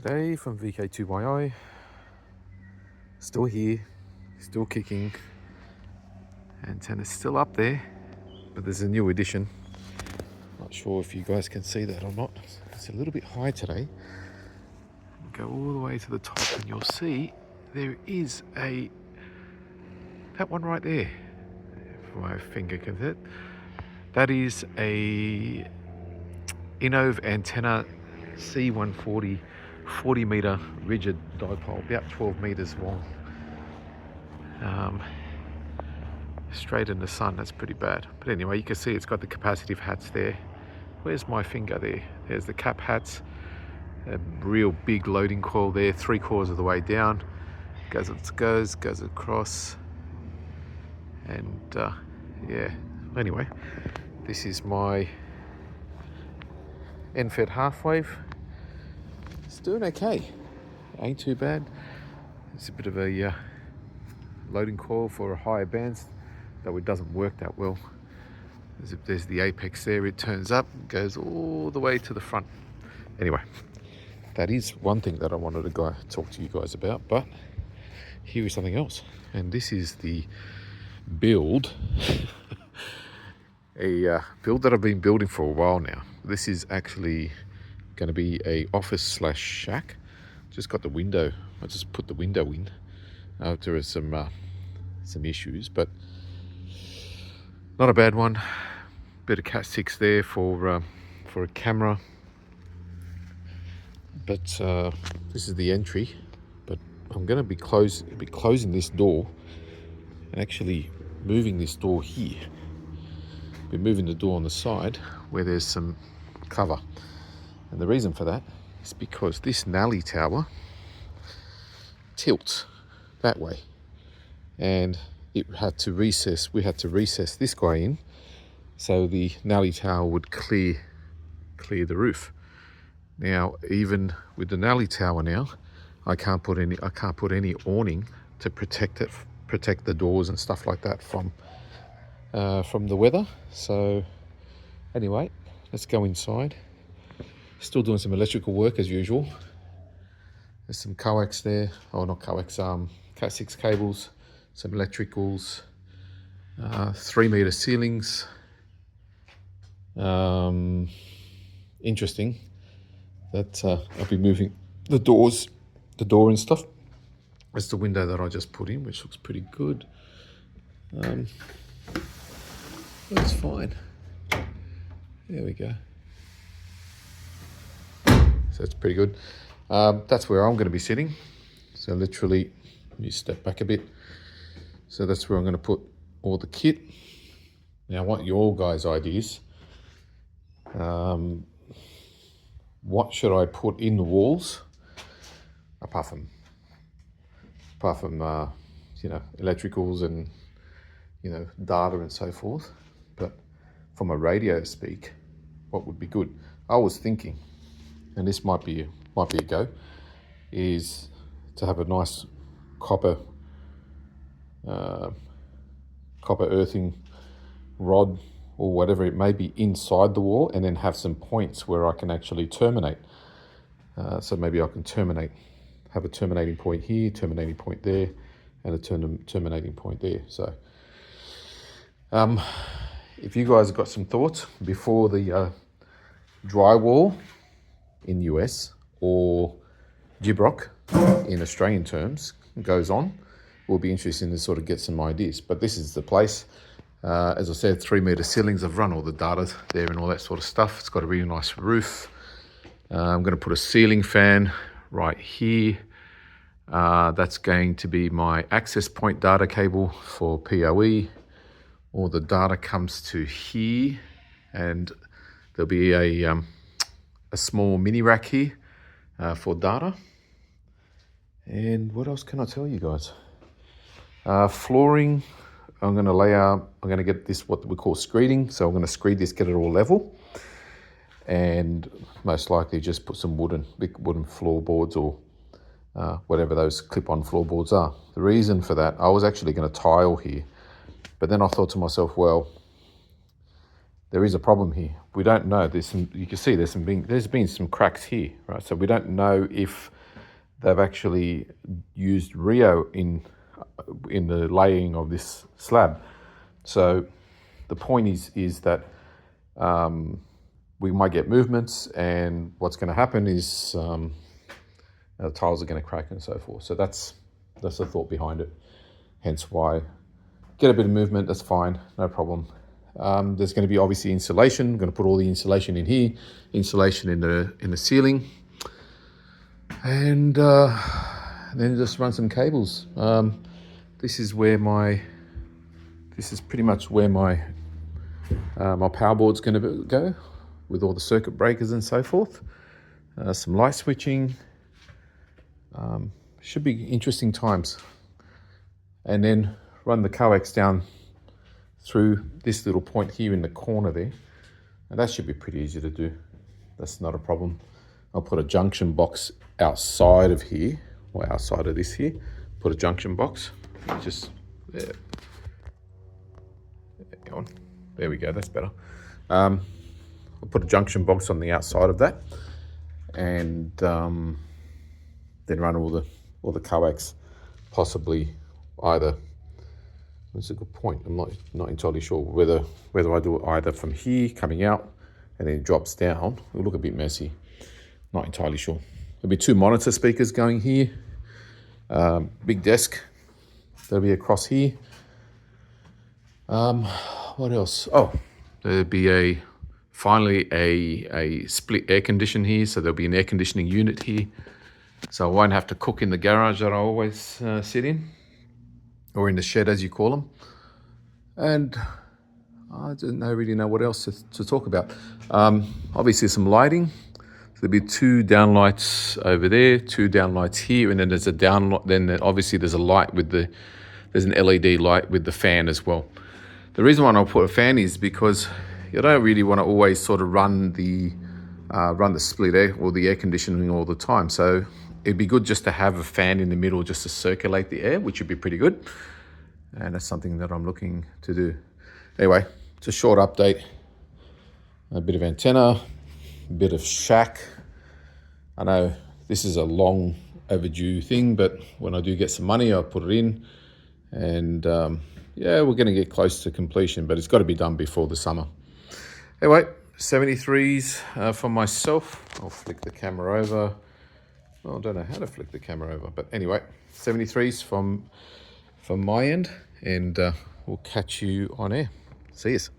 G'day from VK2YI. Still here, still kicking. Antenna's still up there, but there's a new addition. Not sure if you guys can see that or not. It's a little bit high today. Go all the way to the top and you'll see there is that one right there. If my finger can fit. That is a Innov antenna C140 40 meter rigid dipole, about 12 meters long. Straight in the sun, that's pretty bad. But anyway, you can see it's got the capacitive hats there. Where's my finger there? There's the cap hats. A real big loading coil there, 3/4 of the way down. Goes across. And yeah, anyway, this is my end-fed half wave. It's doing okay. Ain't too bad. It's a bit of a loading coil for a higher bands, though it doesn't work that well. There's the apex there, it turns up, goes all the way to the front. Anyway, that is one thing that I wanted to talk to you guys about, but here is something else. And this is the build, a build that I've been building for a while now. This is actually going to be a office / shack. Just got the window, I just put the window in after some issues, but not a bad one. Bit of Cat 6 there for a camera. But this is the entry. But I'm going to be closing this door and actually moving this door here. Be moving the door on the side where there's some cover. And the reason for that is because this Nally tower tilts that way. And we had to recess this guy in so the Nally tower would clear the roof. Now, even with the Nally tower now, I can't put any awning to protect the doors and stuff like that from the weather. So anyway, let's go inside. Still doing some electrical work as usual. There's some coax there, not coax, Cat 6 cables, some electricals, 3 meter ceilings. Interesting that I'll be moving the door and stuff. That's the window that I just put in, which looks pretty good. That's fine. There we go. So it's pretty good. That's where I'm going to be sitting. So literally, let me step back a bit. So that's where I'm going to put all the kit. Now I want your guys' ideas. What should I put in the walls? Apart from electricals and data and so forth. But from a radio speak, what would be good? I was thinking, and this might be a go, is to have a nice copper earthing rod or whatever it may be inside the wall, and then have some points where I can actually terminate. So maybe I can have a terminating point here, terminating point there, and a terminating point there. So if you guys have got some thoughts before the drywall in US or gyprock in Australian terms goes on, will be interesting to sort of get some ideas. But this is the place. As I said, 3 meter ceilings. I've run all the data there and all that sort of stuff. It's got a really nice roof. I'm going to put a ceiling fan right here. That's going to be my access point data cable for PoE. All the data comes to here, and there'll be a small mini rack here for data. And what else can I tell you guys? Flooring, I'm going to lay out, I'm going to get this what we call screeding. So I'm going to screed this, get it all level, and most likely just put some big wooden floorboards or whatever those clip-on floorboards are. The reason for that, I was actually going to tile here, but then I thought to myself, well, there is a problem here. We don't know. You can see there's been some cracks here, right? So we don't know if they've actually used Rio in the laying of this slab. So the point is that we might get movements, and what's going to happen is the tiles are going to crack and so forth. So that's the thought behind it. Hence why get a bit of movement. That's fine, no problem. There's going to be obviously insulation. I'm going to put all the insulation in here, insulation in the ceiling, and then just run some cables. This is pretty much where my power board's going to go, with all the circuit breakers and so forth. Some light switching. Should be interesting times. And then run the coax down through this little point here in the corner there. And that should be pretty easy to do. That's not a problem. I'll put a junction box outside of here, or outside of this here. Put a junction box. Just there. There we go, that's better. I'll put a junction box on the outside of that, and then run all the coax, possibly either. That's a good point. I'm not entirely sure whether I do it either from here coming out and then it drops down. It'll look a bit messy. Not entirely sure. There'll be 2 monitor speakers going here. Big desk. That'll be across here. What else? Oh, there'll be finally a split air condition here. So there'll be an air conditioning unit here. So I won't have to cook in the garage that I always sit in, or in the shed as you call them. And I don't really know what else to talk about. Obviously some lighting. So there'll be 2 downlights over there, 2 downlights here, and then there's a downlight. Then obviously there's a light there's an LED light with the fan as well. The reason why I'll put a fan is because you don't really want to always sort of run the split air or the air conditioning all the time. So it'd be good just to have a fan in the middle just to circulate the air, which would be pretty good. And that's something that I'm looking to do. Anyway, it's a short update. A bit of antenna, a bit of shack. I know this is a long overdue thing, but when I do get some money, I'll put it in. And yeah, we're going to get close to completion, but it's got to be done before the summer. Anyway, 73s for myself. I'll flick the camera over. Well, I don't know how to flick the camera over, but anyway, 73s from my end, and we'll catch you on air. See yous.